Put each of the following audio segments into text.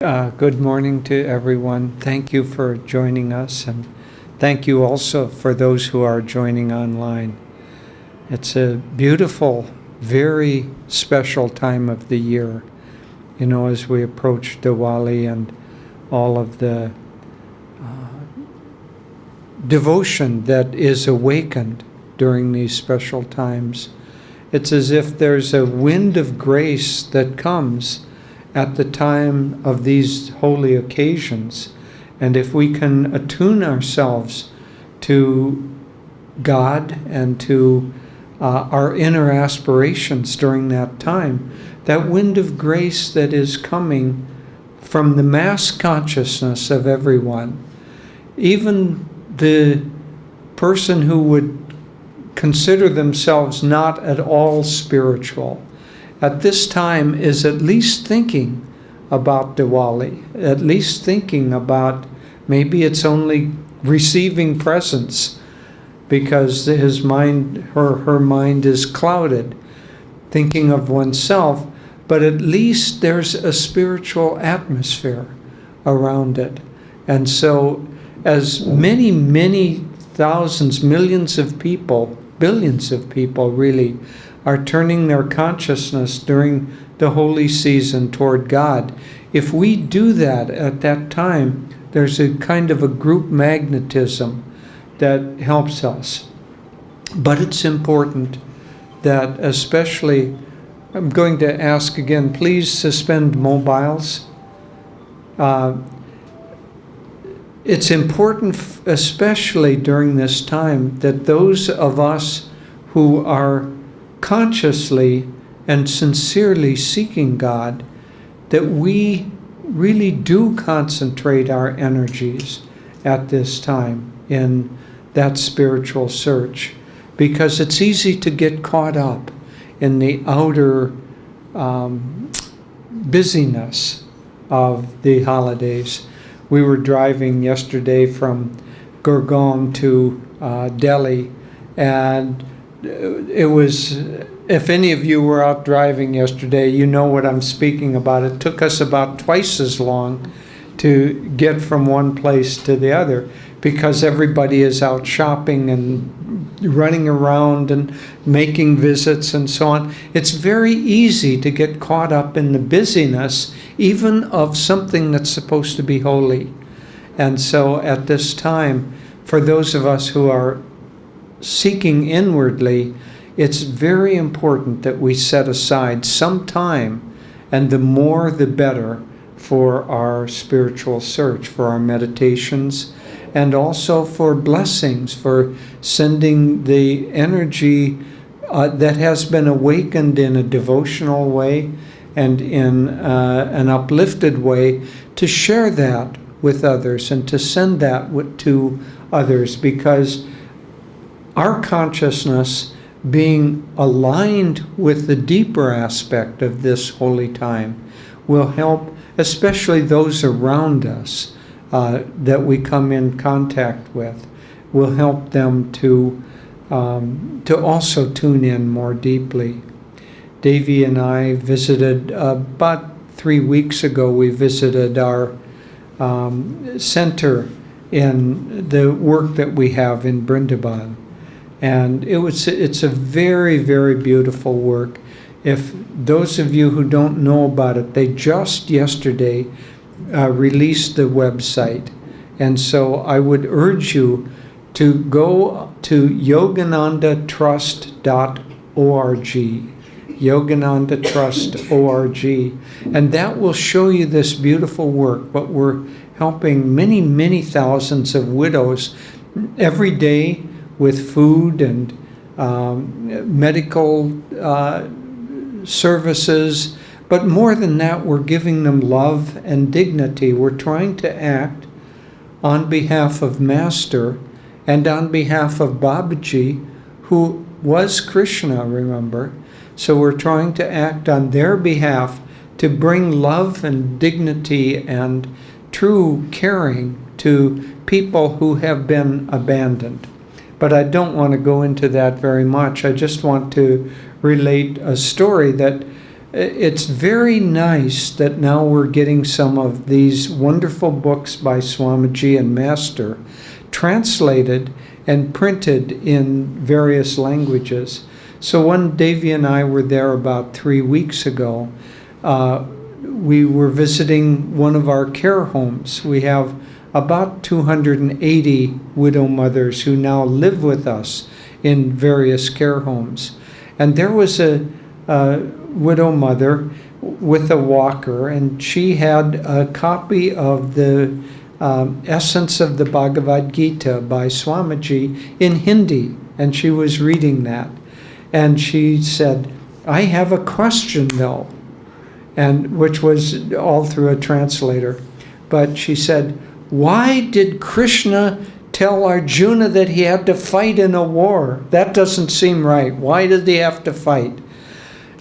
Good morning to everyone. Thank you for joining us, and thank you also for those who are joining online. It's a beautiful, very special time of the year, as we approach Diwali and all of the devotion that is awakened during these special times. It's as if there's a wind of grace that comes at the time of these holy occasions. And if we can attune ourselves to God and to our inner aspirations during that time, that wind of grace that is coming from the mass consciousness of everyone, even the person who would consider themselves not at all spiritual, at this time is at least thinking about Diwali, at least thinking about maybe it's only receiving presents because his mind, her mind is clouded, thinking of oneself, but at least there's a spiritual atmosphere around it. And so as many, many thousands, millions of people, billions of people really, are turning their consciousness during the holy season toward God. If we do that at that time, there's a kind of a group magnetism that helps us. But it's important that especially, I'm going to ask again, please suspend mobiles. It's important, especially during this time, that those of us who are consciously and sincerely seeking God, that we really do concentrate our energies at this time in that spiritual search, because it's easy to get caught up in the outer busyness of the holidays. We were driving yesterday from Gurgaon to Delhi, and it was, if any of you were out driving yesterday, you know what I'm speaking about. It took us about twice as long to get from one place to the other because everybody is out shopping and running around and making visits and so on. It's very easy to get caught up in the busyness, even of something that's supposed to be holy. And so at this time, for those of us who are seeking inwardly, it's very important that we set aside some time, and the more the better, for our spiritual search, for our meditations, and also for blessings, for sending the energy that has been awakened in a devotional way and in an uplifted way, to share that with others and to send that to others, because our consciousness being aligned with the deeper aspect of this holy time will help, especially those around us that we come in contact with, will help them to also tune in more deeply. Devi and I visited, about 3 weeks ago, we visited our center in the work that we have in Brindaban. And it's a very, very beautiful work. If those of you who don't know about it, they just yesterday released the website. And so I would urge you to go to yoganandatrust.org, yoganandatrust.org, and that will show you this beautiful work. But we're helping many, many thousands of widows every day with food and medical services. But more than that, we're giving them love and dignity. We're trying to act on behalf of Master and on behalf of Babaji, who was Krishna, remember? So we're trying to act on their behalf to bring love and dignity and true caring to people who have been abandoned. But I don't want to go into that very much. I just want to relate a story that it's very nice that now we're getting some of these wonderful books by Swamiji and Master translated and printed in various languages. So when Devi and I were there about 3 weeks ago, we were visiting one of our care homes. We have about 280 widow mothers who now live with us in various care homes. And there was a widow mother with a walker, and she had a copy of the Essence of the Bhagavad Gita by Swamiji in Hindi, and she was reading that. And she said, "I have a question though," and which was all through a translator. But she said, "Why did Krishna tell Arjuna that he had to fight in a war? That doesn't seem right. Why did he have to fight?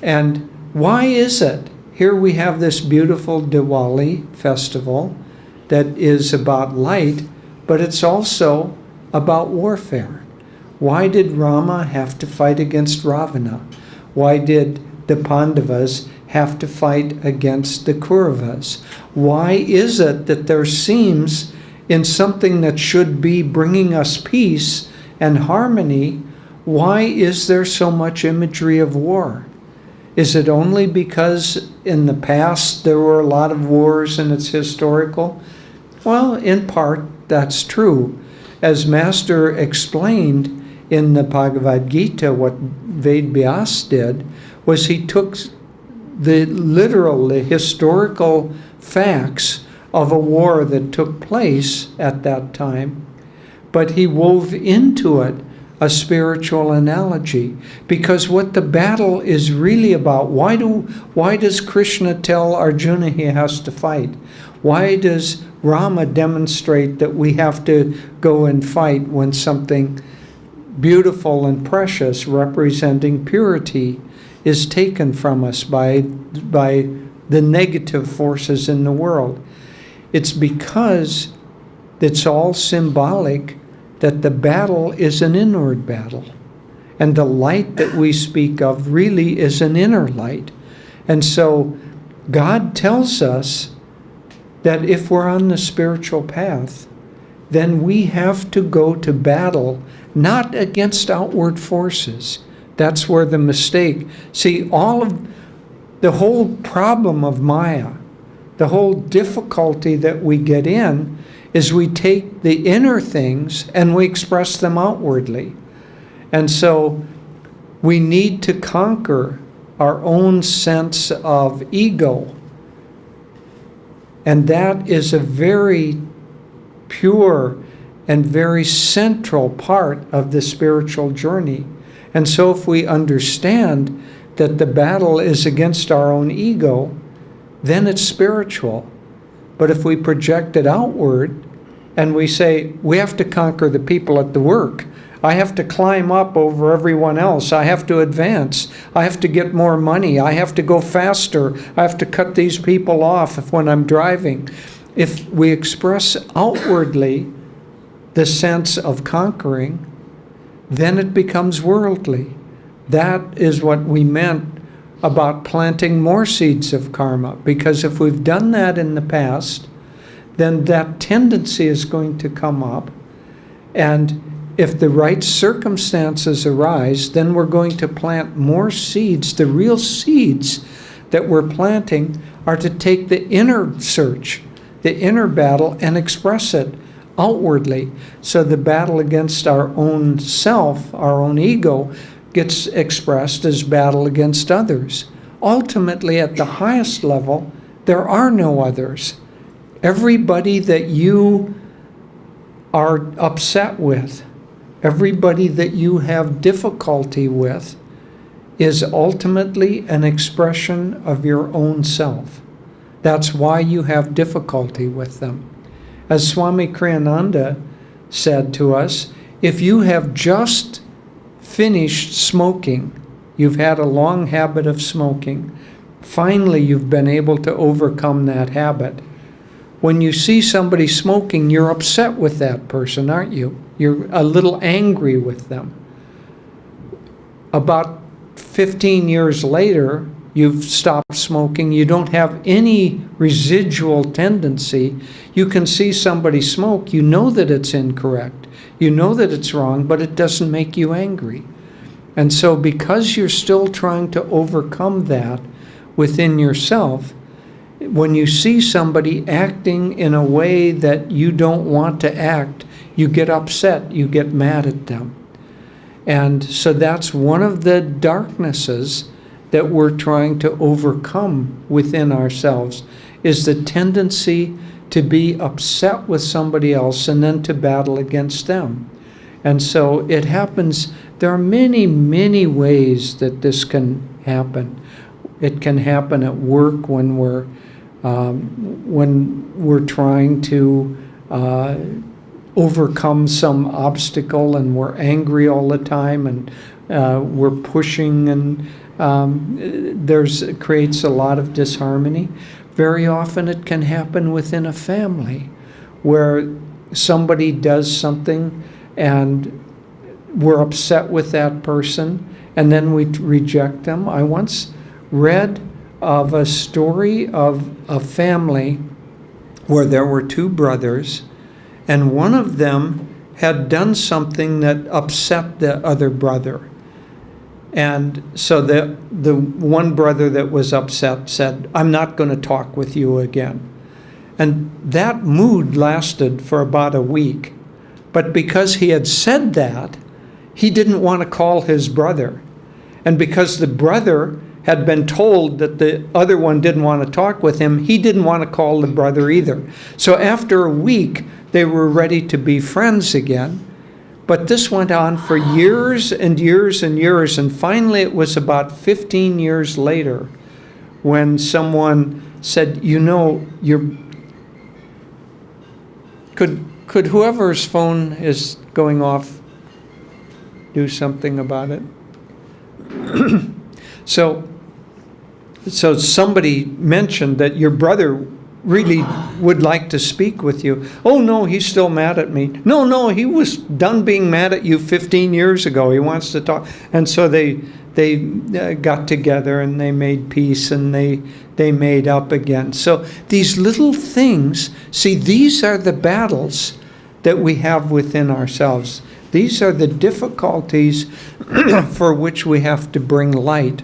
And why is it? Here we have this beautiful Diwali festival that is about light, but it's also about warfare. Why did Rama have to fight against Ravana? Why did the Pandavas have to fight against the Kauravas? Why is it that there seems, in something that should be bringing us peace and harmony, why is there so much imagery of war? Is it only because in the past there were a lot of wars and it's historical? Well, in part, that's true. As Master explained in the Bhagavad Gita, what Ved Vyas did was he took the historical facts of a war that took place at that time, but he wove into it a spiritual analogy, because what the battle is really about, why does Krishna tell Arjuna he has to fight? Why does Rama demonstrate that we have to go and fight when something beautiful and precious representing purity is taken from us by the negative forces in the world? It's because it's all symbolic that the battle is an inward battle. And the light that we speak of really is an inner light. And so God tells us that if we're on the spiritual path, then we have to go to battle, not against outward forces. That's where the mistake. See, all of the whole problem of Maya, the whole difficulty that we get in, is we take the inner things and we express them outwardly. And so we need to conquer our own sense of ego. And that is a very pure and very central part of the spiritual journey. And so if we understand that the battle is against our own ego, then it's spiritual. But if we project it outward and we say, we have to conquer the people at the work, I have to climb up over everyone else, I have to advance, I have to get more money, I have to go faster, I have to cut these people off when I'm driving. If we express outwardly the sense of conquering, then it becomes worldly. That is what we meant about planting more seeds of karma, because if we've done that in the past, then that tendency is going to come up, and if the right circumstances arise, then we're going to plant more seeds. The real seeds that we're planting are to take the inner search, the inner battle, and express it outwardly. So the battle against our own self, our own ego, gets expressed as battle against others. Ultimately, at the highest level, there are no others. Everybody that you are upset with, everybody that you have difficulty with, is ultimately an expression of your own self. That's why you have difficulty with them. As Swami Kriyananda said to us, if you have just finished smoking, you've had a long habit of smoking, finally you've been able to overcome that habit. When you see somebody smoking, you're upset with that person, aren't you? You're a little angry with them. About 15 years later, you've stopped smoking, you don't have any residual tendency. You can see somebody smoke, you know that it's incorrect, you know that it's wrong, but it doesn't make you angry. And so because you're still trying to overcome that within yourself, when you see somebody acting in a way that you don't want to act, you get upset, you get mad at them. And so that's one of the darknesses that we're trying to overcome within ourselves, is the tendency to be upset with somebody else and then to battle against them. And so it happens, there are many, many ways that this can happen. It can happen at work when we're trying to overcome some obstacle and we're angry all the time and we're pushing, and it creates a lot of disharmony. Very often it can happen within a family where somebody does something and we're upset with that person and then we reject them. I once read of a story of a family where there were two brothers, and one of them had done something that upset the other brother. And so the one brother that was upset said, "I'm not going to talk with you again." And that mood lasted for about a week. But because he had said that, he didn't want to call his brother. And because the brother had been told that the other one didn't want to talk with him, he didn't want to call the brother either. So after a week, they were ready to be friends again. But this went on for years and years and years. And finally, it was about 15 years later when someone said, "You know, could whoever's phone is going off do something about it?" So somebody mentioned that your brother really would like to speak with you. "Oh no, he's still mad at me." No, he was done being mad at you 15 years ago. He wants to talk. And so they got together and they made peace and they made up again. So these little things, see, these are the battles that we have within ourselves. These are the difficulties for which we have to bring light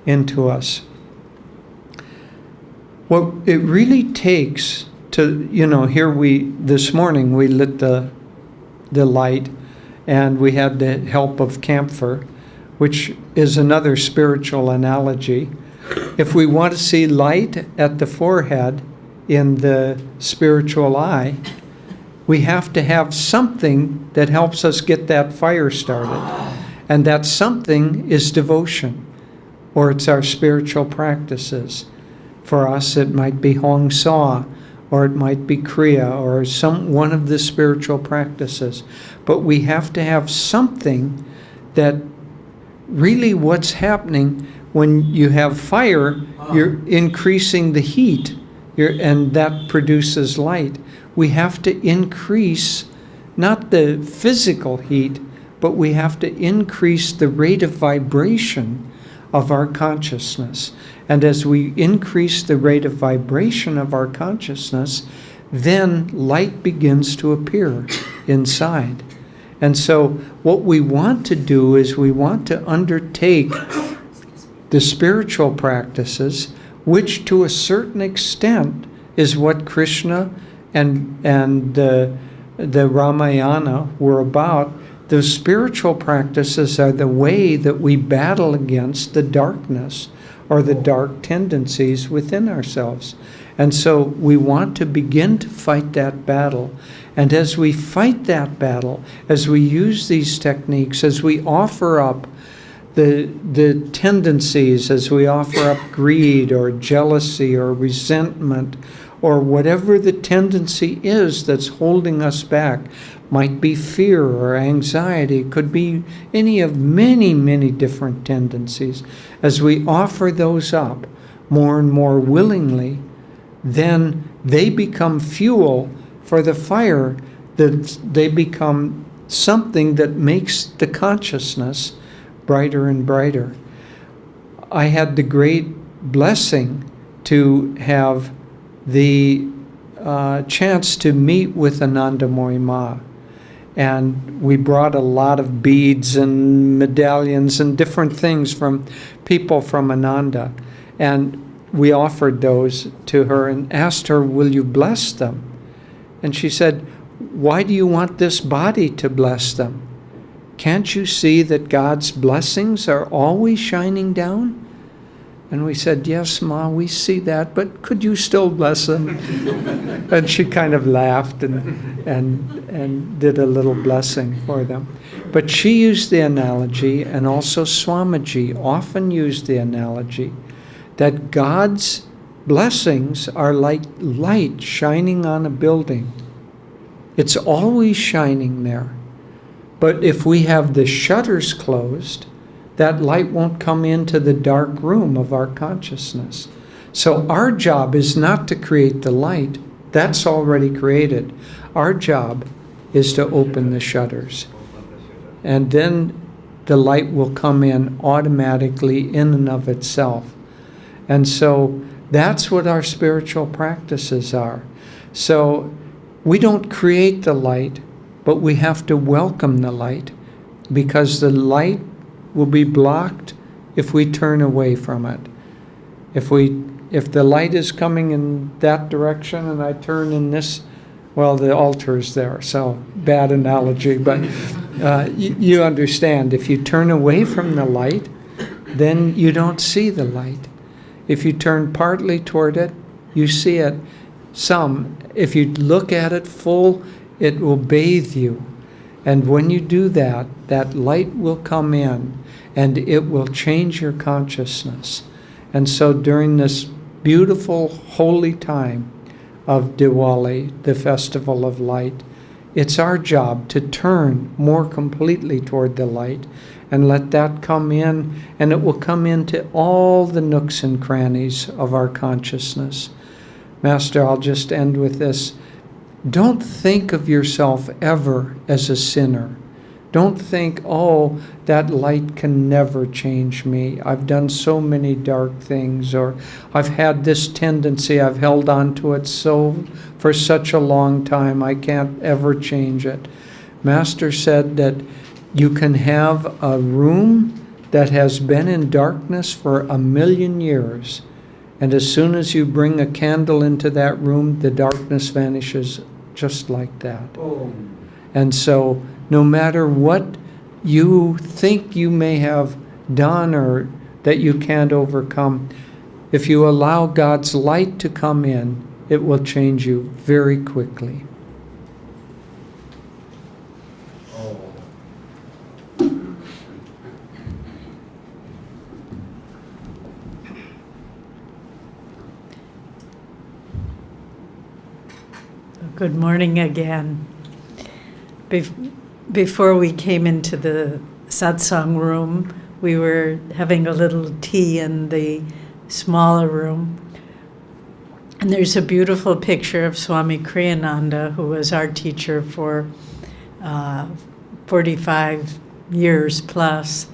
into us. What it really takes to, this morning we lit the light and we had the help of camphor, which is another spiritual analogy. If we want to see light at the forehead in the spiritual eye, we have to have something that helps us get that fire started. And that something is devotion, or it's our spiritual practices. For us, it might be Hong Sa, or it might be Kriya, or one of the spiritual practices. But we have to have something that really what's happening when you have fire, you're increasing the heat, and that produces light. We have to increase not the physical heat, but we have to increase the rate of vibration of our consciousness. And as we increase the rate of vibration of our consciousness, then light begins to appear inside. And so what we want to do is we want to undertake the spiritual practices, which to a certain extent is what Krishna and the Ramayana were about. The spiritual practices are the way that we battle against the darkness or the dark tendencies within ourselves. And so we want to begin to fight that battle. And as we fight that battle, as we use these techniques, as we offer up the tendencies, as we offer up greed or jealousy or resentment or whatever the tendency is that's holding us back, might be fear or anxiety, could be any of many, many different tendencies. As we offer those up more and more willingly, then they become fuel for the fire, that they become something that makes the consciousness brighter and brighter. I had the great blessing to have the chance to meet with Ananda Ma. And we brought a lot of beads and medallions and different things from people from Ananda. And we offered those to her and asked her, will you bless them? And she said, why do you want this body to bless them? Can't you see that God's blessings are always shining down? And we said, yes, Ma, we see that, but could you still bless them? And she kind of laughed and did a little blessing for them. But she used the analogy, and also Swamiji often used the analogy, that God's blessings are like light shining on a building. It's always shining there. But if we have the shutters closed, that light won't come into the dark room of our consciousness. So our job is not to create the light. That's already created. Our job is to open the shutters. And then the light will come in automatically in and of itself. And so that's what our spiritual practices are. So we don't create the light, but we have to welcome the light, because the light will be blocked if we turn away from it. If the light is coming in that direction and I turn in this, well, the altar is there, so bad analogy, but you understand. If you turn away from the light, then you don't see the light. If you turn partly toward it, you see it some. If you look at it full, it will bathe you. And when you do that, that light will come in and it will change your consciousness. And so during this beautiful holy time of Diwali, the festival of light, it's our job to turn more completely toward the light and let that come in, and it will come into all the nooks and crannies of our consciousness. Master, I'll just end with this. Don't think of yourself ever as a sinner. Don't think, oh, that light can never change me. I've done so many dark things, or I've had this tendency, I've held on to it for such a long time, I can't ever change it. Master said that you can have a room that has been in darkness for 1,000,000 years, and as soon as you bring a candle into that room, the darkness vanishes just like that. Oh. And so no matter what you think you may have done or that you can't overcome, if you allow God's light to come in, it will change you very quickly. Oh. Good morning again. Before we came into the satsang room, we were having a little tea in the smaller room. And there's a beautiful picture of Swami Kriyananda, who was our teacher for 45 years plus.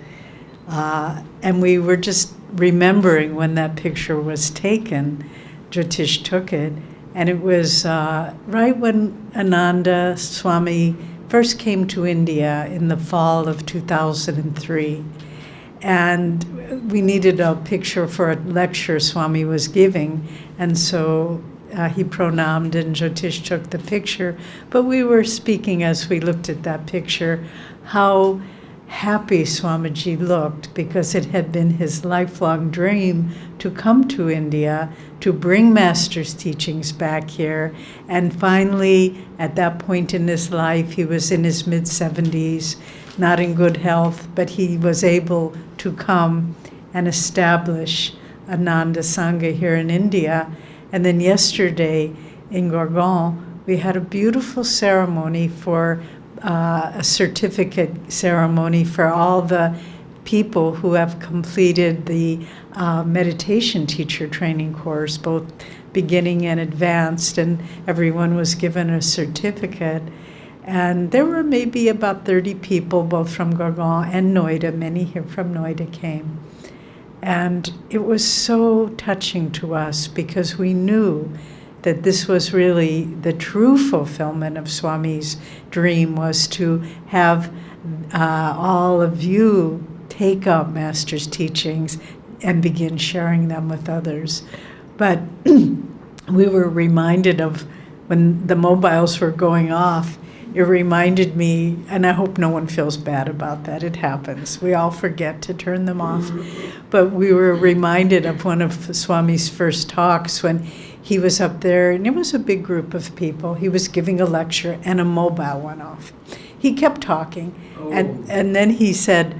And we were just remembering when that picture was taken. Jyotish took it. And it was right when Ananda Swami first came to India in the fall of 2003. And we needed a picture for a lecture Swami was giving. And so he pronamed and Jyotish took the picture. But we were speaking as we looked at that picture how happy Swamiji looked, because it had been his lifelong dream to come to India, to bring Master's teachings back here. And finally, at that point in his life, he was in his mid-70s, not in good health, but he was able to come and establish Ananda Sangha here in India. And then yesterday in Gurgaon, we had a beautiful ceremony for a certificate ceremony for all the people who have completed the meditation teacher training course, both beginning and advanced, and everyone was given a certificate. And there were maybe about 30 people, both from Gurgaon and Noida. Many here from Noida came. And it was so touching to us because we knew that this was really the true fulfillment of Swami's dream, was to have all of you take up Master's teachings and begin sharing them with others. But we were reminded of when the mobiles were going off, it reminded me, and I hope no one feels bad about that, it happens. We all forget to turn them off. But we were reminded of one of Swami's first talks when he was up there, and it was a big group of people. He was giving a lecture, and a mobile went off. He kept talking, and then he said,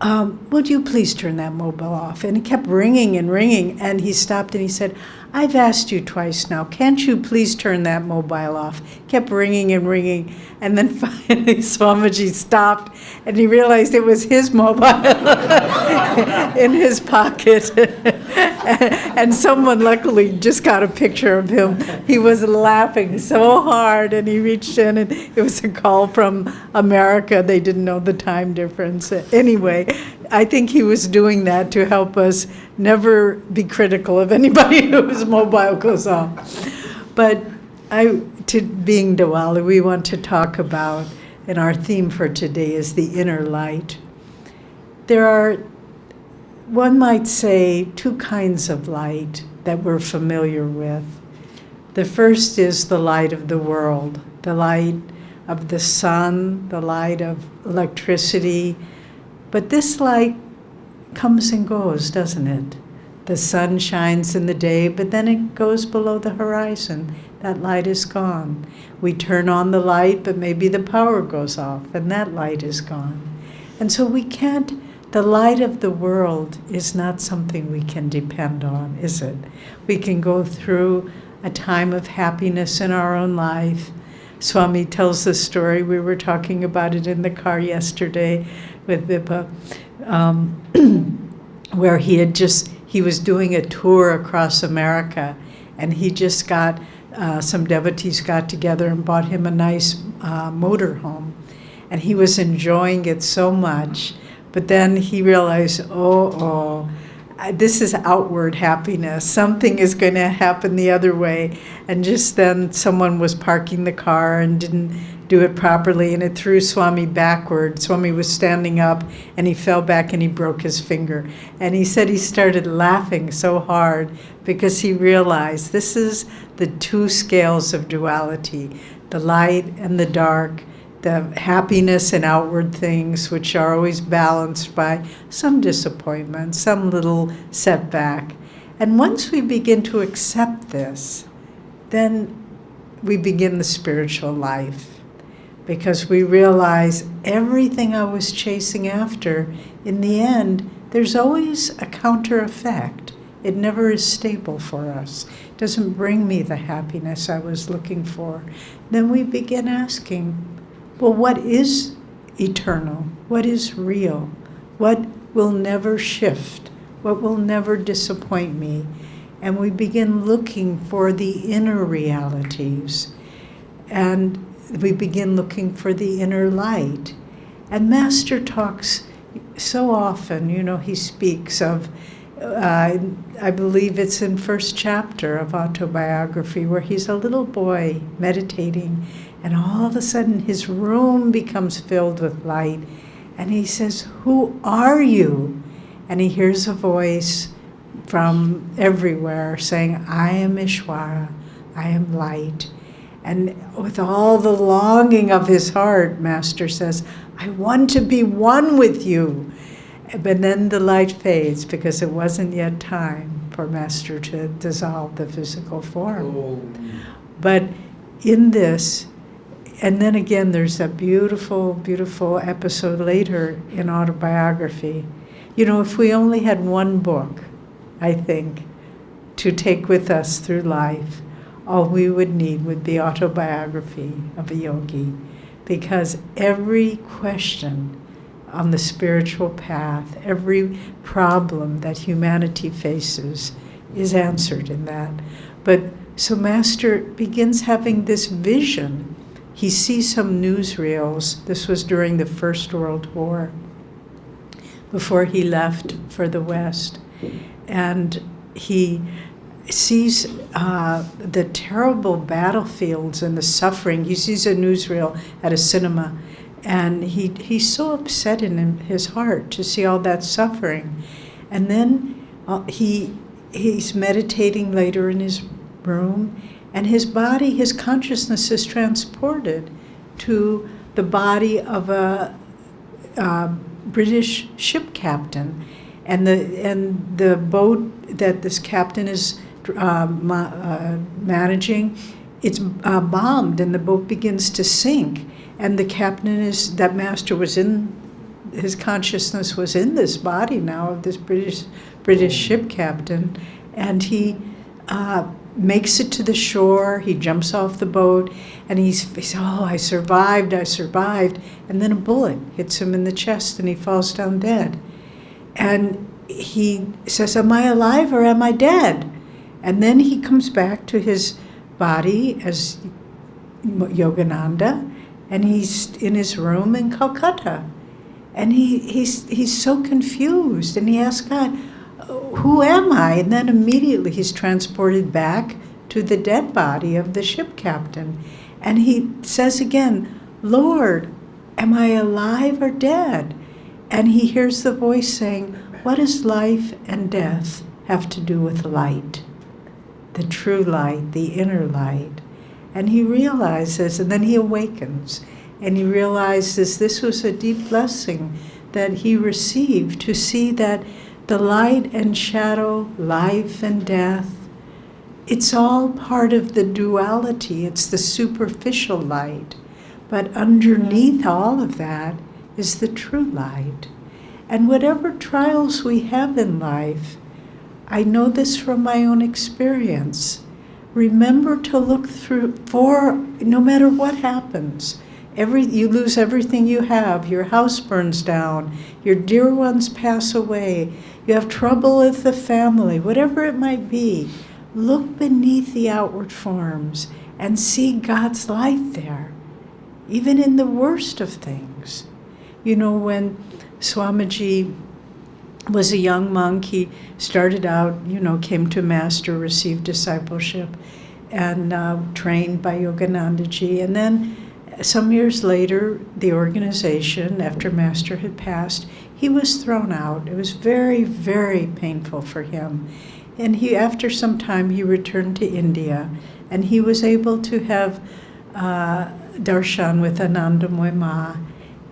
would you please turn that mobile off? And it kept ringing and ringing, and he stopped and he said, I've asked you twice now, can't you please turn that mobile off? Kept ringing and ringing, and then finally Swamiji stopped, and he realized it was his mobile in his pocket. And someone luckily just got a picture of him. He was laughing so hard, and he reached in, and it was a call from America. They didn't know the time difference. Anyway, I think he was doing that to help us never be critical of anybody whose mobile goes off. But to being Diwali, we want to talk about, and our theme for today is the inner light. There are, one might say, two kinds of light that we're familiar with. The first is the light of the world, the light of the sun, the light of electricity. But this light comes and goes, doesn't it? The sun shines in the day, but then it goes below the horizon. That light is gone. We turn on the light, but maybe the power goes off, and that light is gone. And so we can't, the light of the world is not something we can depend on, is it? We can go through a time of happiness in our own life. Swami tells the story, we were talking about it in the car yesterday with Vippa, where he was doing a tour across America, and he just got, some devotees got together and bought him a nice motorhome. And he was enjoying it so much, but then he realized, this is outward happiness. Something is going to happen the other way. And just then someone was parking the car and didn't do it properly, and it threw Swami backward. Swami was standing up, and he fell back and he broke his finger. And he said he started laughing so hard because he realized this is the two scales of duality, the light and the dark, the happiness and outward things, which are always balanced by some disappointment, some little setback. And once we begin to accept this, then we begin the spiritual life, because we realize everything I was chasing after, in the end, there's always a counter effect. It never is stable for us. It doesn't bring me the happiness I was looking for. Then we begin asking, well, what is eternal? What is real? What will never shift? What will never disappoint me? And we begin looking for the inner realities. And we begin looking for the inner light. And Master talks so often, he speaks of, I believe it's in first chapter of Autobiography, where he's a little boy meditating, and all of a sudden his room becomes filled with light. And he says, who are you? And he hears a voice from everywhere saying, I am Ishwara, I am light. And with all the longing of his heart, Master says, I want to be one with you. But then the light fades because it wasn't yet time for Master to dissolve the physical form. But in this, and then again, there's a beautiful, beautiful episode later in Autobiography. If we only had one book, I think, to take with us through life, all we would need would be Autobiography of a Yogi, because every question on the spiritual path, every problem that humanity faces is answered in that. But so Master begins having this vision. He sees some newsreels. This was during the First World War, before he left for the West. And he sees the terrible battlefields and the suffering. He sees a newsreel at a cinema, and he's so upset in his heart to see all that suffering. And then he's meditating later in his room, and his body, his consciousness is transported to the body of a British ship captain, and the boat that this captain is managing, it's bombed, and the boat begins to sink. And the captain that master was in, his consciousness was in this body now of this British ship captain, and he makes it to the shore. He jumps off the boat, and he says, "Oh, I survived, I survived." And then a bullet hits him in the chest, and he falls down dead. And he says, "Am I alive or am I dead?" And then he comes back to his body as Yogananda, and he's in his room in Calcutta. And he's so confused, and he asks God, "Who am I?" And then immediately he's transported back to the dead body of the ship captain. And he says again, "Lord, am I alive or dead?" And he hears the voice saying, "What does life and death have to do with light? The true light, the inner light." And he realizes, and then he awakens, and he realizes this was a deep blessing that he received, to see that the light and shadow, life and death, it's all part of the duality. It's the superficial light. But underneath all of that is the true light. And whatever trials we have in life, I know this from my own experience. Remember to look through for, no matter what happens, you lose everything you have, your house burns down, your dear ones pass away, you have trouble with the family, whatever it might be, look beneath the outward forms and see God's light there, even in the worst of things. You know, when Swamiji was a young monk, he started out, came to Master, received discipleship, and trained by Yoganandaji. And then some years later, the organization, after Master had passed, he was thrown out. It was very, very painful for him. And after some time, he returned to India, and he was able to have darshan with Ananda Ma.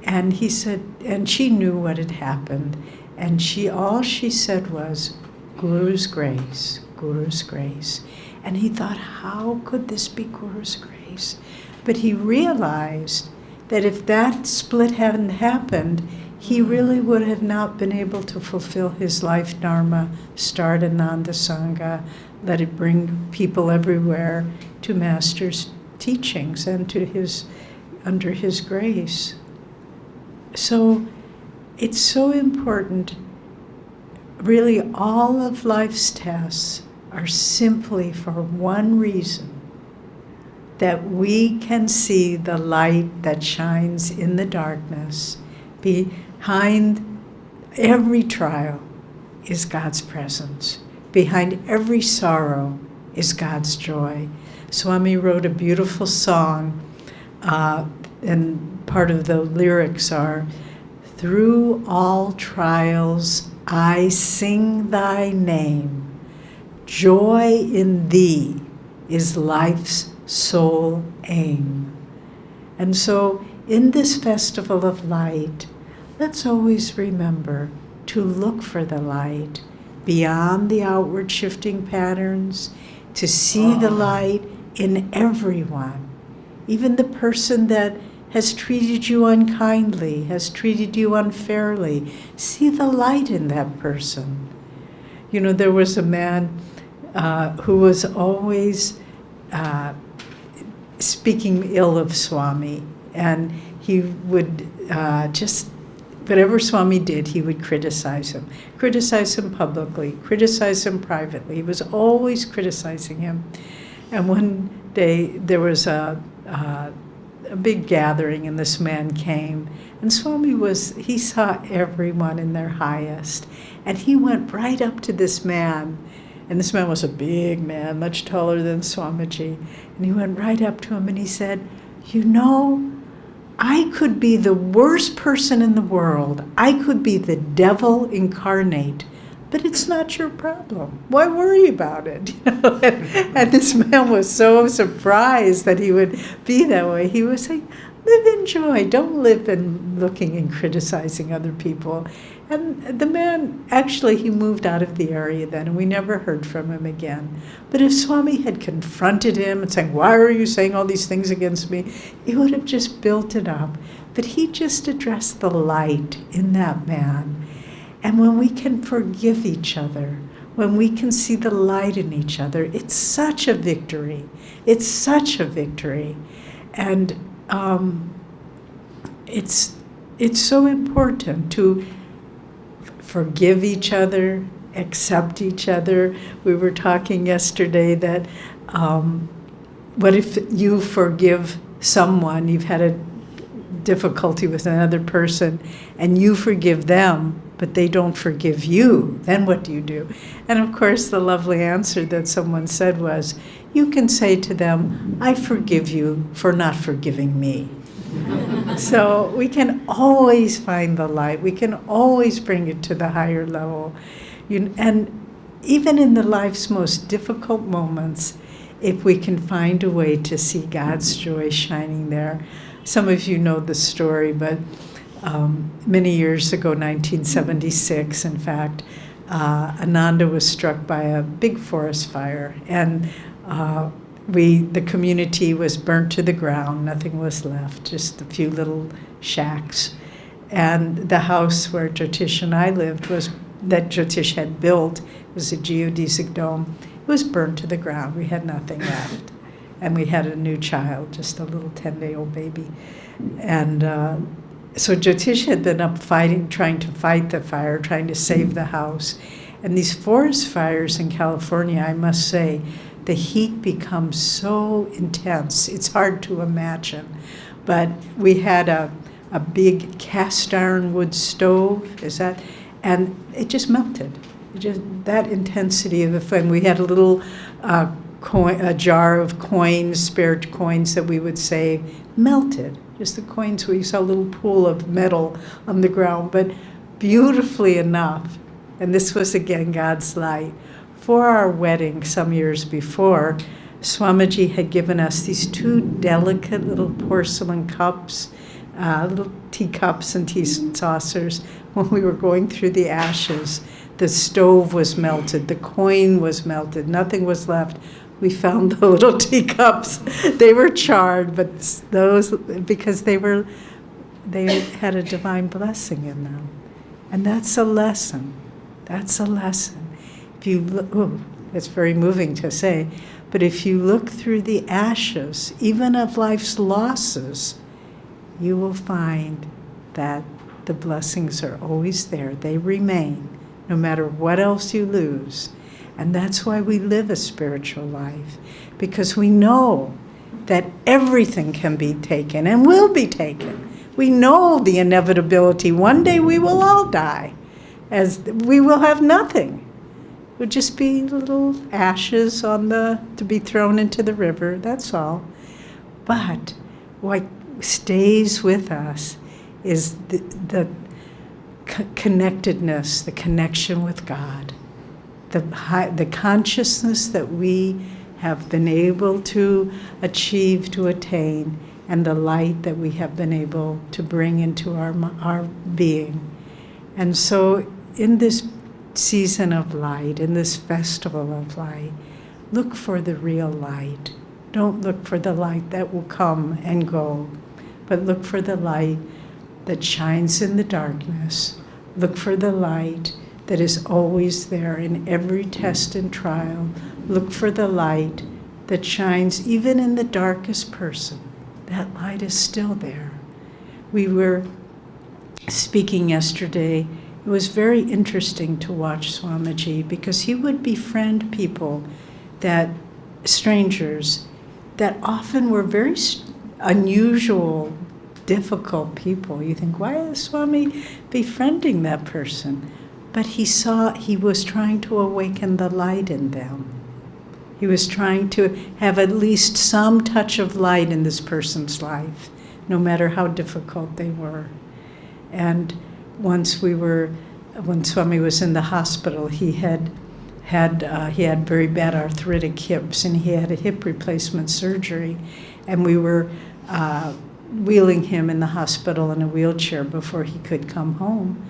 And he said, and she knew what had happened. And all she said was, "Guru's grace, Guru's grace." And he thought, how could this be Guru's grace? But he realized that if that split hadn't happened, he really would have not been able to fulfill his life dharma, start Ananda Sangha, let it bring people everywhere to Master's teachings and to under his grace. So it's so important. Really, all of life's tests are simply for one reason, that we can see the light that shines in the darkness. Behind every trial is God's presence. Behind every sorrow is God's joy. Swami wrote a beautiful song, and part of the lyrics are, "Through all trials I sing thy name. Joy in thee is life's sole aim." And so in this festival of light, let's always remember to look for the light beyond the outward shifting patterns, to see the light in everyone, even the person that has treated you unkindly, has treated you unfairly. See the light in that person. There was a man who was always speaking ill of Swami, and he would whatever Swami did, he would criticize him publicly, criticize him privately. He was always criticizing him. And one day there was a a big gathering, and this man came. And Swami he saw everyone in their highest. And he went right up to this man. And this man was a big man, much taller than Swamiji. And he went right up to him and he said, "You know, I could be the worst person in the world. I could be the devil incarnate. But it's not your problem. Why worry about it?" And this man was so surprised that he would be that way. He was saying, live in joy. Don't live in looking and criticizing other people. And the man, actually, he moved out of the area then, and we never heard from him again. But if Swami had confronted him and saying, "Why are you saying all these things against me?" he would have just built it up. But he just addressed the light in that man. And when we can forgive each other, when we can see the light in each other, it's such a victory. It's such a victory. And it's so important to forgive each other, accept each other. We were talking yesterday that what if you forgive someone, you've had a difficulty with another person, and you forgive them, but they don't forgive you, then what do you do? And of course, the lovely answer that someone said was, you can say to them, "I forgive you for not forgiving me." So we can always find the light. We can always bring it to the higher level. And even in the life's most difficult moments, if we can find a way to see God's joy shining there. Some of you know the story, but many years ago, 1976, in fact, Ananda was struck by a big forest fire, and the community was burnt to the ground. Nothing was left, just a few little shacks. And the house where Jyotish and I lived that Jyotish had built, was a geodesic dome. It was burnt to the ground. We had nothing left. And we had a new child, just a little 10-day-old baby. And so Jyotish had been up trying to fight the fire, trying to save the house. And these forest fires in California, I must say, the heat becomes so intense. It's hard to imagine. But we had a big cast iron wood stove, and it just melted. That intensity of the flame. We had a little a jar of coins, spare coins that we would save, melted. Just the coins, we saw a little pool of metal on the ground, but beautifully enough. And this was, again, God's light. For our wedding some years before, Swamiji had given us these two delicate little porcelain cups, little teacups and tea saucers. When we were going through the ashes, the stove was melted, the coin was melted, nothing was left. We found the little teacups. They were charred, but those, because they had a divine blessing in them. And that's a lesson. That's a lesson. If you look, it's very moving to say, but if you look through the ashes, even of life's losses, you will find that the blessings are always there. They remain, no matter what else you lose. And that's why we live a spiritual life, because we know that everything can be taken and will be taken. We know the inevitability. One day we will all die, as we will have nothing. It would just be little ashes to be thrown into the river, that's all. But what stays with us is the connectedness, the connection with God, the consciousness that we have been able to achieve, to attain, and the light that we have been able to bring into our being. And so in this season of light, in this festival of light, look for the real light. Don't look for the light that will come and go, but look for the light that shines in the darkness. Look for the light that is always there in every test and trial. Look for the light that shines even in the darkest person. That light is still there. We were speaking yesterday. It was very interesting to watch Swamiji, because he would befriend people, strangers, that often were very unusual, difficult people. You think, why is Swami befriending that person? But he was trying to awaken the light in them. He was trying to have at least some touch of light in this person's life, no matter how difficult they were. And once when Swami was in the hospital, he had very bad arthritic hips, and he had a hip replacement surgery, and we were wheeling him in the hospital in a wheelchair before he could come home.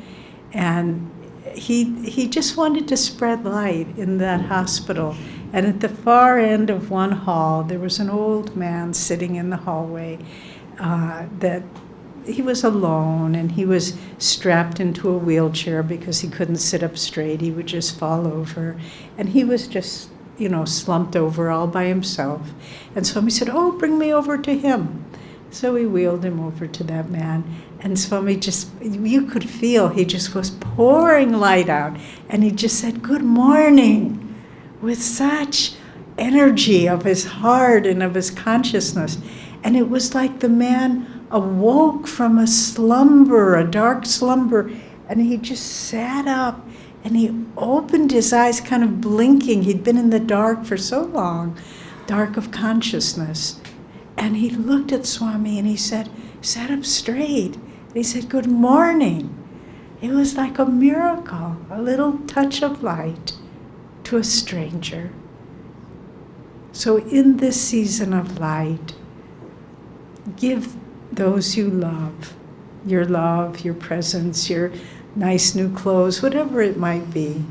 And he just wanted to spread light in that hospital. And at the far end of one hall, there was an old man sitting in the hallway that he was alone, and he was strapped into a wheelchair because he couldn't sit up straight. He would just fall over. And he was just, slumped over all by himself. And Swami said, oh, bring me over to him. So we wheeled him over to that man. And Swami you could feel he just was pouring light out. And he just said, good morning, with such energy of his heart and of his consciousness. And it was like the man awoke from a slumber, a dark slumber, and he just sat up and he opened his eyes, kind of blinking. He'd been in the dark for so long, dark of consciousness. And he looked at Swami and he said, sat up straight. And he said, good morning. It was like a miracle, a little touch of light to a stranger. So in this season of light, give those you love, your presence, your nice new clothes, whatever it might be.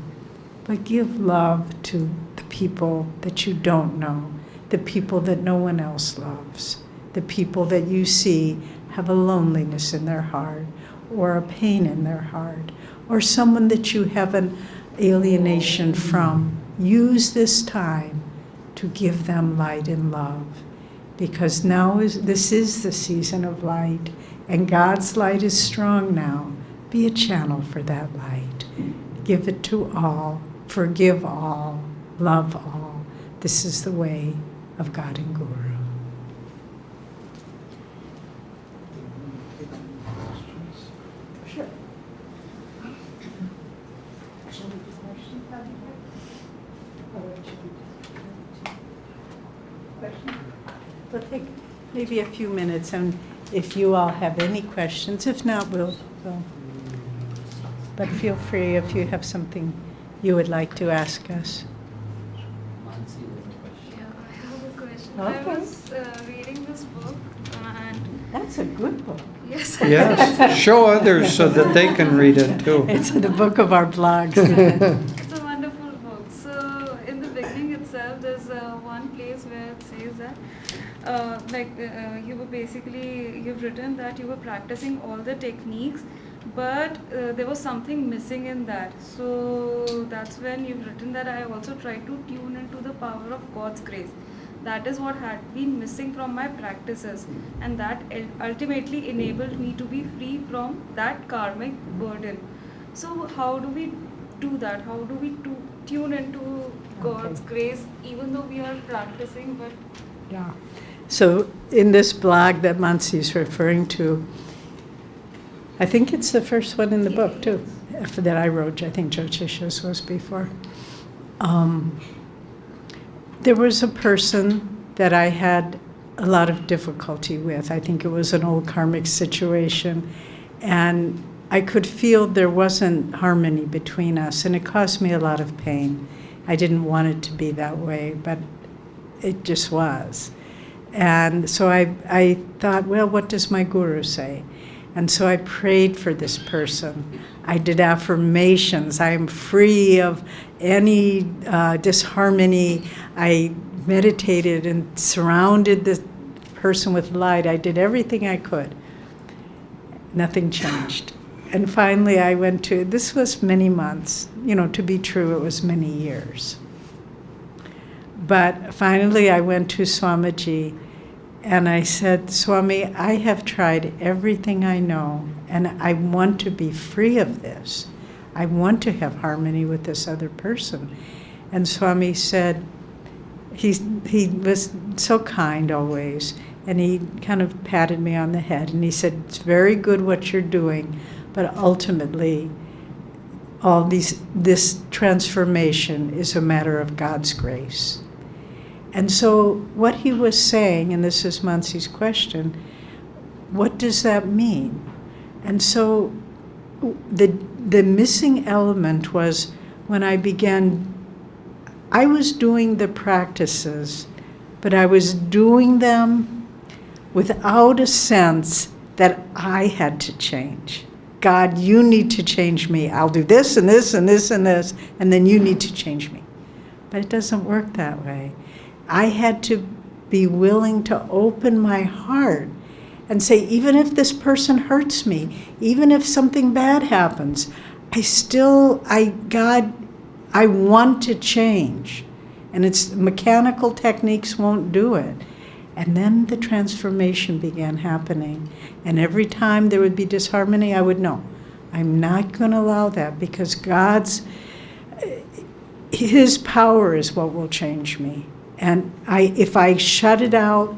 But give love to the people that you don't know, the people that no one else loves, the people that you see have a loneliness in their heart, or a pain in their heart, or someone that you have an alienation from. Use this time to give them light and love. Because this is the season of light, and God's light is strong now. Be a channel for that light. Give it to all, forgive all, love all. This is the way of God and Guru. Sure. We'll take maybe a few minutes, and if you all have any questions, if not, we'll. But feel free if you have something you would like to ask us. Yeah, I have a question. Okay. I was reading this book, and That's a good book. yes, Yes, show others so that they can read it too. It's the book of our blogs. it's a wonderful book. So in the beginning itself, there's one place where it says that you've written that you were practicing all the techniques, but there was something missing in that. So that's when you've written that I also tried to tune into the power of God's grace. That is what had been missing from my practices, and that ultimately enabled me to be free from that karmic burden. So how do we do that? How do we tune into God's grace, even though we are practicing, but Yeah. So in this blog that Mansi is referring to, I think it's the first one in the book too, that I wrote. I think Jyotish's was before. There was a person that I had a lot of difficulty with. I think it was an old karmic situation, and I could feel there wasn't harmony between us, and it caused me a lot of pain. I didn't want it to be that way, but it just was. And so I thought, well, what does my guru say? And so I prayed for this person. I did affirmations. I am free of any disharmony. I meditated and surrounded the person with light. I did everything I could. Nothing changed. And finally I went to, this was many months. To be true, it was many years. But finally I went to Swamiji and I said, Swami, I have tried everything I know, and I want to be free of this. I want to have harmony with this other person. And Swami said, he was so kind always, and he kind of patted me on the head, and he said, it's very good what you're doing, but ultimately, this transformation is a matter of God's grace. And so what he was saying, and this is Mansi's question, what does that mean? And so the missing element was when I was doing the practices, but I was doing them without a sense that I had to change. God, you need to change me. I'll do this and this and this and this, and then you need to change me. But it doesn't work that way. I had to be willing to open my heart and say, even if this person hurts me, even if something bad happens, God, I want to change. And it's mechanical techniques won't do it. And then the transformation began happening. And every time there would be disharmony, I would know, I'm not going to allow that, because His power is what will change me. And if I shut out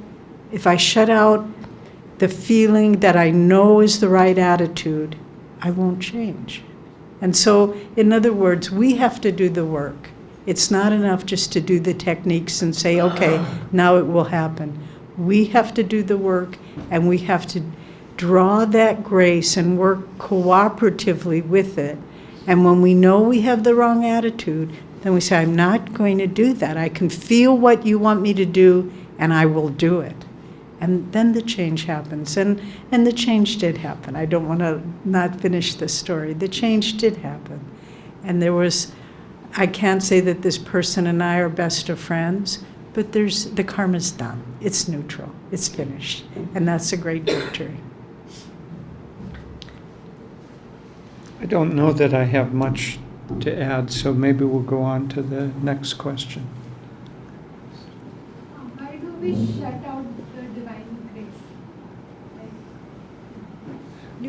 the feeling that I know is the right attitude, I won't change. And so, in other words, we have to do the work. It's not enough just to do the techniques and say, okay, now it will happen. We have to do the work, and we have to draw that grace and work cooperatively with it. And when we know we have the wrong attitude, then we say, I'm not going to do that. I can feel what you want me to do, and I will do it. And then the change happens. And the change did happen. I don't want to not finish the story. The change did happen. And I can't say that this person and I are best of friends, but the karma's done. It's neutral. It's finished. And that's a great victory. I don't know that I have much to add, so maybe we'll go on to the next question. Why do we shut out the divine grace?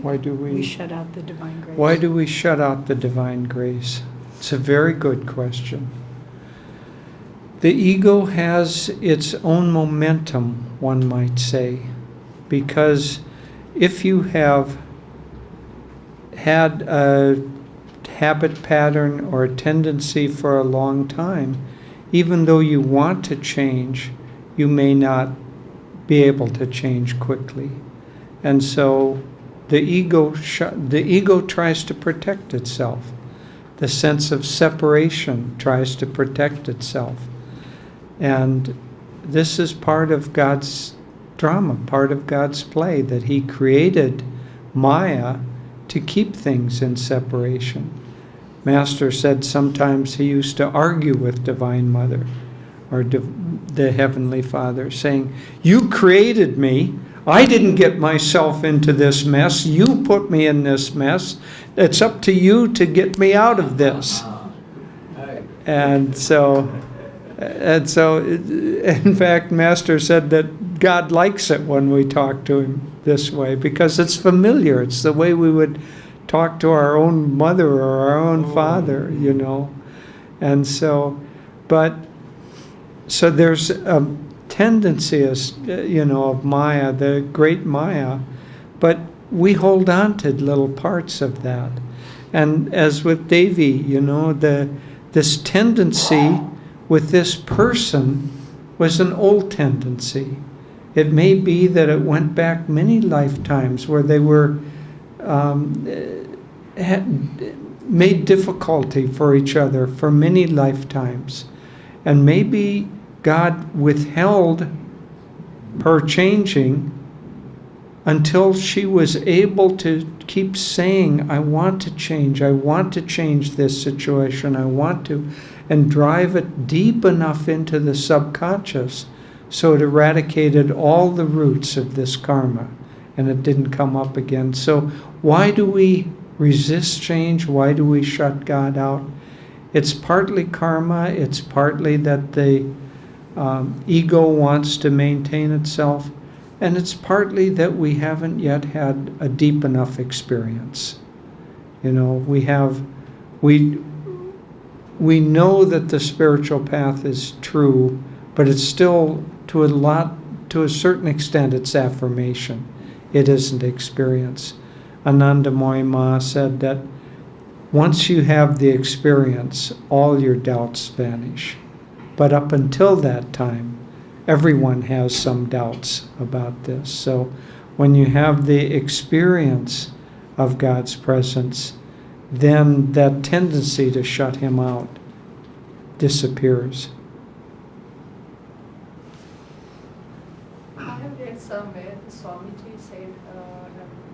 Why do We shut out the divine grace. Why do we shut out the divine grace? It's a very good question. The ego has its own momentum, one might say, because if you have had a habit pattern or a tendency for a long time, even though you want to change, you may not be able to change quickly. And so the ego tries to protect itself. The sense of separation tries to protect itself. And this is part of God's drama, part of God's play, that He created Maya to keep things in separation. Master said sometimes he used to argue with Divine Mother or the Heavenly Father, saying, you created me. I didn't get myself into this mess. You put me in this mess. It's up to you to get me out of this. And so, in fact, Master said that God likes it when we talk to Him this way, because it's familiar. It's the way we would talk to our own mother or our own father, And so there's a tendency, of Maya, the great Maya, but we hold on to little parts of that. And as with Devi, this tendency with this person was an old tendency. It may be that it went back many lifetimes where they were made difficulty for each other for many lifetimes. And maybe God withheld her changing until she was able to keep saying, I want to change this situation, I want to, and drive it deep enough into the subconscious so it eradicated all the roots of this karma and it didn't come up again. So why do we resist change? Why do we shut God out? It's partly karma, it's partly that the ego wants to maintain itself, and it's partly that we haven't yet had a deep enough experience. We know that the spiritual path is true, but it's still to to a certain extent, it's affirmation. It isn't experience. Ananda Ma said that once you have the experience, all your doubts vanish. But up until that time, everyone has some doubts about this. So when you have the experience of God's presence, then that tendency to shut him out disappears. I have read somewhere the Swamiji said,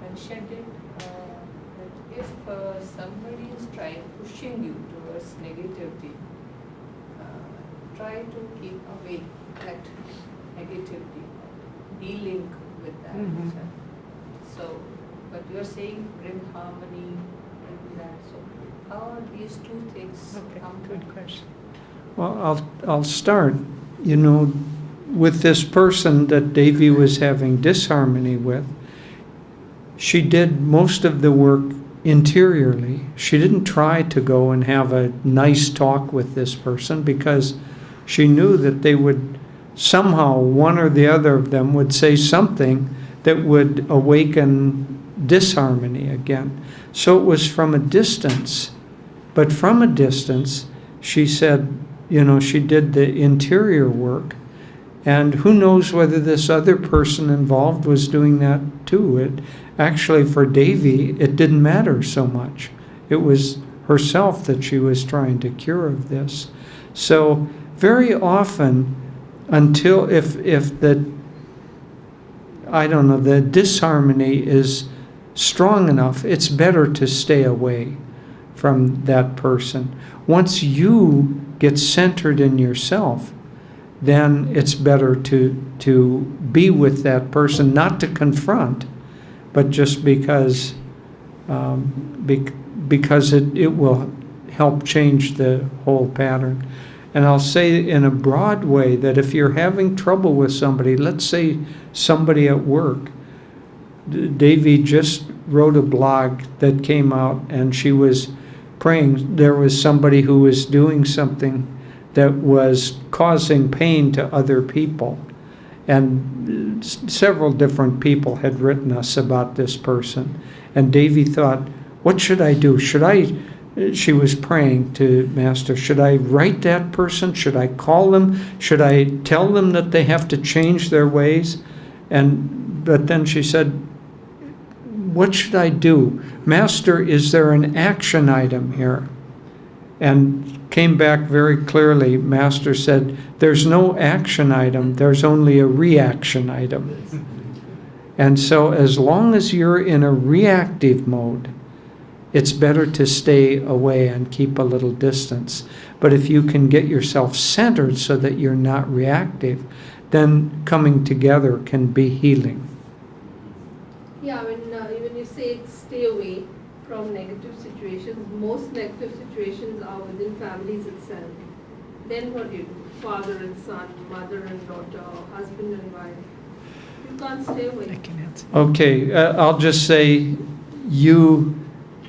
mentioned it, that if somebody is pushing you towards negativity, try to keep away that negativity, de-link with that. Mhm. So, but you are saying bring harmony and that. So, how are these two things come Good to? question. Well, I'll start, with this person that Devi was having disharmony with. She did most of the work interiorly. She didn't try to go and have a nice talk with this person because she knew that they would somehow, one or the other of them would say something that would awaken disharmony again. So it was from a distance. But from a distance, she said, she did the interior work. And who knows whether this other person involved was doing that too. Actually, for Devi, it didn't matter so much. It was herself that she was trying to cure of this. So very often, until if the disharmony is strong enough, it's better to stay away from that person. Once you get centered in yourself, then it's better to be with that person, not to confront, but just because it will help change the whole pattern. And I'll say in a broad way that if you're having trouble with somebody, let's say somebody at work, Devi just wrote a blog that came out and she was praying. There was somebody who was doing something that was causing pain to other people. And several different people had written us about this person. And Devi thought, what should I do? She was praying to Master, should I write that person? Should I call them? Should I tell them that they have to change their ways? But then she said, what should I do? Master, is there an action item here? And came back very clearly. Master said, there's no action item, there's only a reaction item. And so as long as you're in a reactive mode, it's better to stay away and keep a little distance. But if you can get yourself centered so that you're not reactive, then coming together can be healing. Yeah, when you say stay away from negative situations, most negative situations are within families itself. Then what do you do? Father and son, mother and daughter, husband and wife. You can't stay away. I can answer. Okay, I'll just say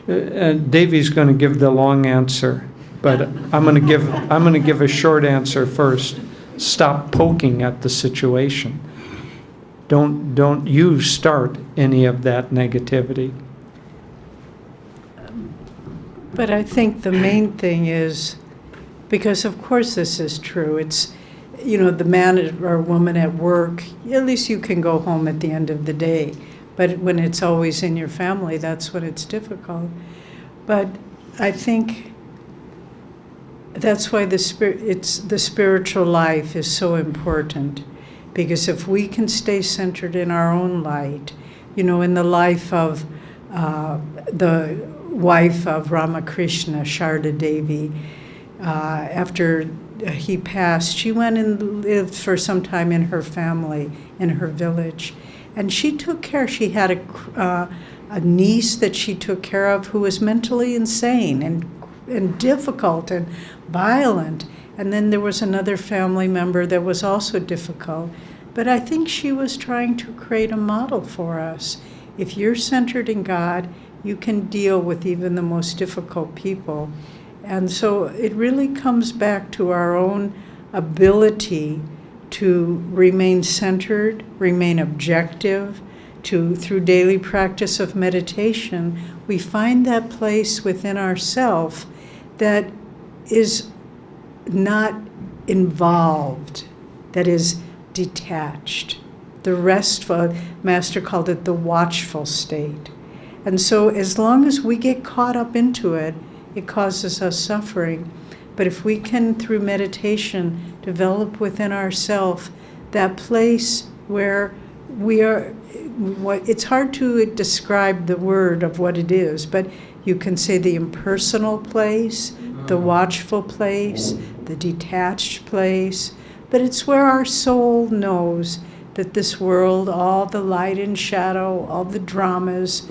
Devi's going to give the long answer, but I'm going to give a short answer first. Stop poking at the situation. Don't you start any of that negativity. But I think the main thing is, because of course this is true, it's, the man or woman at work, at least you can go home at the end of the day. But when it's always in your family, that's when it's difficult. But I think that's why the spiritual life is so important. Because if we can stay centered in our own light, in the life of the wife of Ramakrishna, Sharda Devi, after he passed, she went and lived for some time in her family, in her village. And she took care. She had a niece that she took care of who was mentally insane and difficult and violent. And then there was another family member that was also difficult. But I think she was trying to create a model for us. If you're centered in God, you can deal with even the most difficult people. And so it really comes back to our own ability to remain centered, remain objective, through daily practice of meditation, we find that place within ourself that is not involved, that is detached. The restful, Master called it the watchful state. And so as long as we get caught up into it, it causes us suffering. But if we can, through meditation, develop within ourselves that place where we are, it's hard to describe the word of what it is, but you can say the impersonal place, the watchful place, the detached place, but it's where our soul knows that this world, all the light and shadow, all the dramas,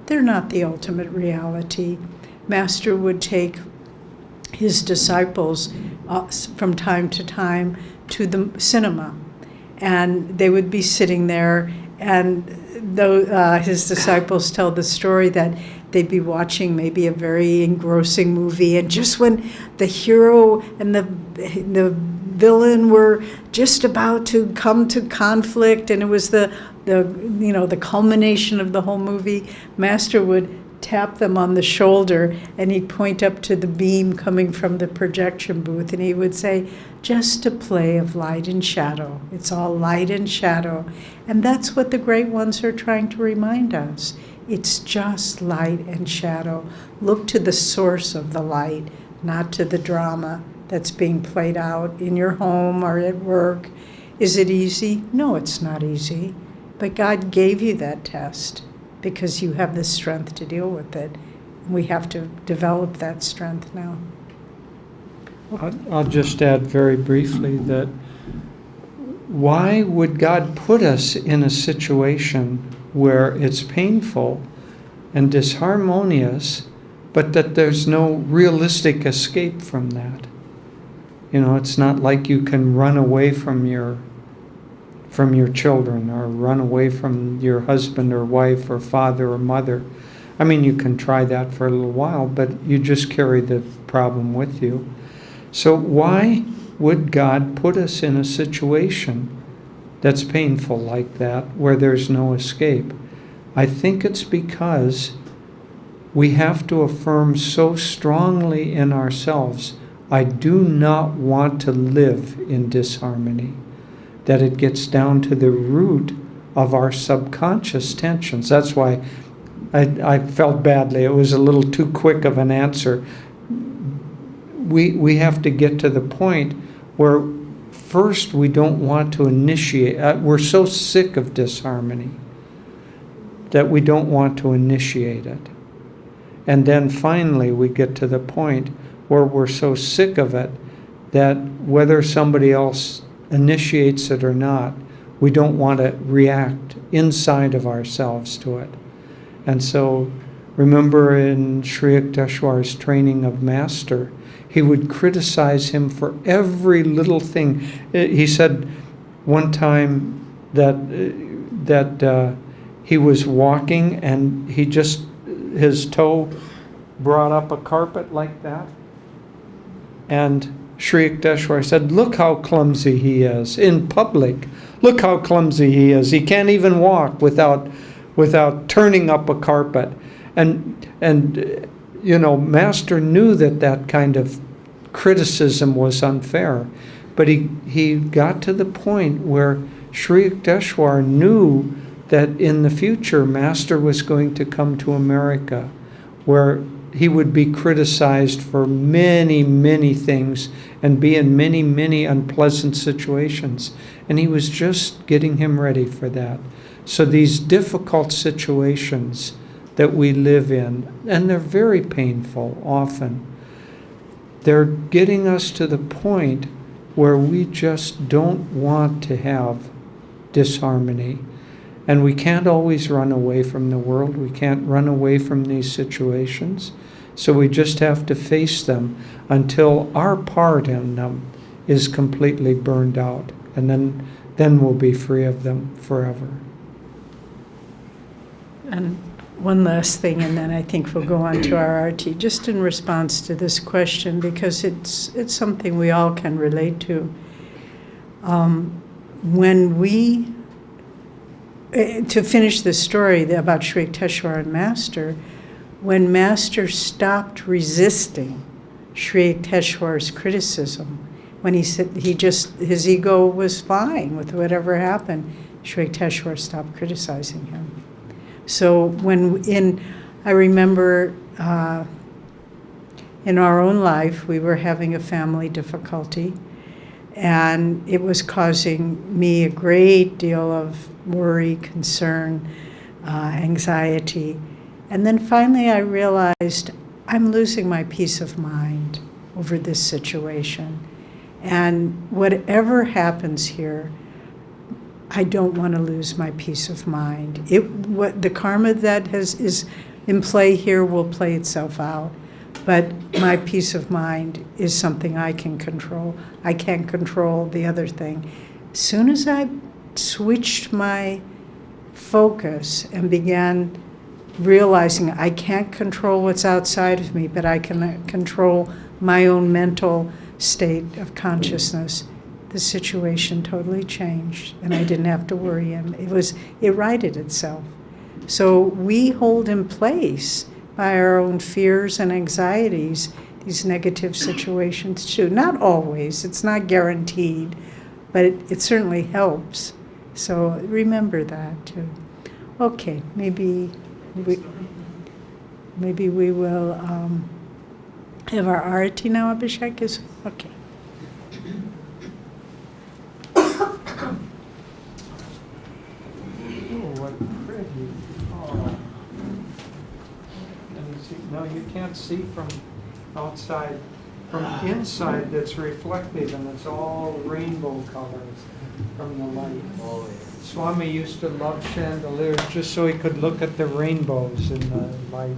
they're not the ultimate reality. Master would take his disciples from time to time to the cinema, and they would be sitting there, and his disciples tell the story that they'd be watching maybe a very engrossing movie, and just when the hero and the villain were just about to come to conflict, and it was the culmination of the whole movie, Master would tap them on the shoulder, and he'd point up to the beam coming from the projection booth, and he would say, just a play of light and shadow. It's all light and shadow. And that's what the great ones are trying to remind us. It's just light and shadow. Look to the source of the light, not to the drama that's being played out in your home or at work. Is it easy? No, it's not easy. But God gave you that test because you have the strength to deal with it. We have to develop that strength now. I'll just add very briefly that why would God put us in a situation where it's painful and disharmonious, but that there's no realistic escape from that? You know, it's not like you can run away from your children, or run away from your husband or wife or father or mother. I mean, you can try that for a little while, but you just carry the problem with you. So why would God put us in a situation that's painful like that, where there's no escape? I think it's because we have to affirm so strongly in ourselves, I do not want to live in disharmony, that it gets down to the root of our subconscious tensions. That's why I felt badly. It was a little too quick of an answer. We have to get to the point where first we don't want to initiate. We're so sick of disharmony that we don't want to initiate it. And then finally we get to the point where we're so sick of it that whether somebody else initiates it or not, we don't want to react inside of ourselves to it. And so remember in Sri Yukteswar's training of Master, he would criticize him for every little thing. He said one time that he was walking and his toe brought up a carpet like that. And Sri Yukteswar said, look how clumsy he is in public. Look how clumsy he is. He can't even walk without turning up a carpet. And Master knew that kind of criticism was unfair. But he got to the point where Sri Yukteswar knew that in the future Master was going to come to America, where he would be criticized for many, many things and be in many, many unpleasant situations. And he was just getting him ready for that. So these difficult situations that we live in, and they're very painful often, they're getting us to the point where we just don't want to have disharmony. And we can't always run away from the world. We can't run away from these situations. So we just have to face them until our part in them is completely burned out. And then we'll be free of them forever. And one last thing, and then I think we'll go on to our RT, just in response to this question, because it's something we all can relate to. When we, to finish this story about Sri Yukteswar and Master, when Master stopped resisting Sri Yukteswar's criticism, when he said his ego was fine with whatever happened, Sri Yukteswar stopped criticizing him. So I remember in our own life, we were having a family difficulty, and it was causing me a great deal of worry, concern, anxiety. And then finally I realized I'm losing my peace of mind over this situation. And whatever happens here, I don't want to lose my peace of mind. The karma that is in play here will play itself out. But my peace of mind is something I can control. I can't control the other thing. As soon as I switched my focus and began realizing I can't control what's outside of me, but I can control my own mental state of consciousness, the situation totally changed, and I didn't have to worry him. It righted itself. So we hold in place by our own fears and anxieties these negative situations too. Not always, it's not guaranteed, but it certainly helps. So remember that too. Okay, maybe we will have our arati now, Abhishek is, okay. No, you can't see from outside. From inside, that's reflective, and it's all rainbow colors from the light. Oh, yeah. Swami used to love chandeliers just so he could look at the rainbows in the light.